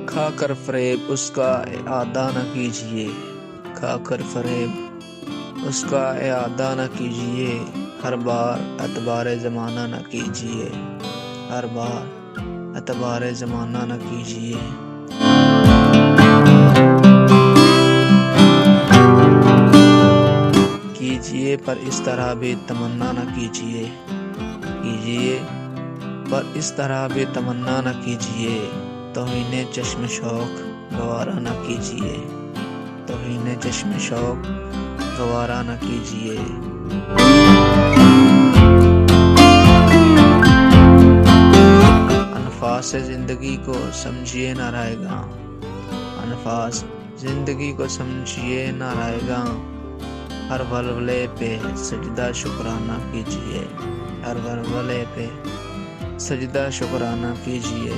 کھا کر فریب اس کا اعادہ نہ کیجیے، کھا کر فریب اس کا اعادہ نہ کیجیے، ہر بار اعتبار زمانہ نہ کیجیے، ہر بار اعتبار زمانہ نہ کیجیے۔ کیجیے پر اس طرح بھی تمنا نہ کیجیے، کیجیے پر اس طرح بھی تمنا نہ کیجیے، توہین چشم شوق گوارا نہ کیجیے، توہین چشم شوق گوارا نہ کیجیے۔ انفاس زندگی کو سمجھیے نہ رائے گاں، انفاس زندگی کو سمجھیے نہ رائے گاں، ہر ولولے پہ سجدہ شکرانہ کیجیے، ہر ولولے پہ سجدہ شکرانہ کیجیے۔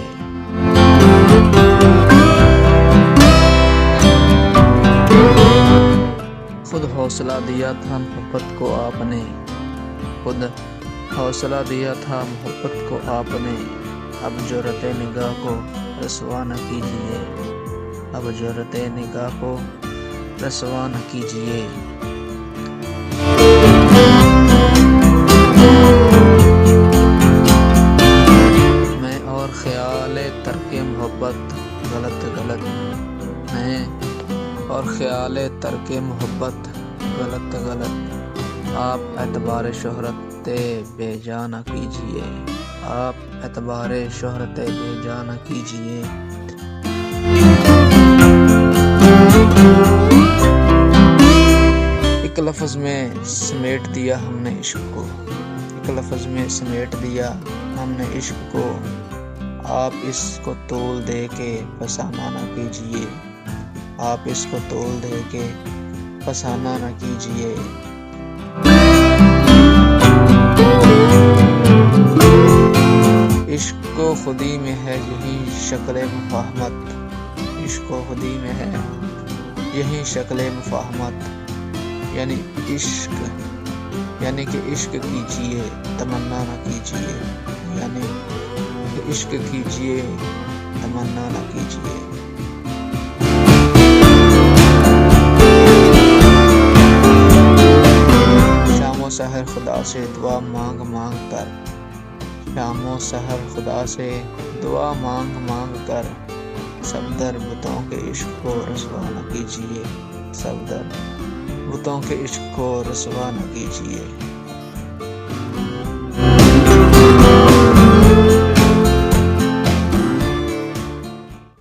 خود حوصلہ دیا تھا محبت کو آپ نے، خود حوصلہ دیا تھا محبت کو آپ نے، اب جرأت نگاہ کو رسوا نہ کیجیے، اب جرأت نگاہ کو رسوا نہ کیجیے۔ میں اور خیال ترک محبت غلط غلط، میں اور خیال ترک محبت غلط غلط، آپ اعتبار شہرت بے جا نہ کیجیے، آپ اعتبار شہرت بے جا نہ کیجیے۔ ایک لفظ میں سمیٹ دیا ہم نے عشق کو، ایک لفظ میں سمیٹ دیا ہم نے عشق کو، آپ اس کو تول دے کے فسانہ نہ کیجیے، آپ اس کو تول دے کے فسانہ نہ کیجیے۔ عشق کو خودی میں ہے یہی شکل مفاہمت، عشق کو خودی میں ہے یہی شکل مفاہمت، یعنی کہ عشق کیجیے تمنا نہ کیجیے، یعنی کہ عشق کیجیے تمنا نہ کیجیے۔ شام و سحر خدا سے دعا مانگ مانگ کر، شام و سحر خدا سے دعا مانگ مانگ کر، صفدر بتوں کے عشق کو رسوا نہ کیجیے، صفدر بتوں کے عشق کو رسوا نہ کیجیے۔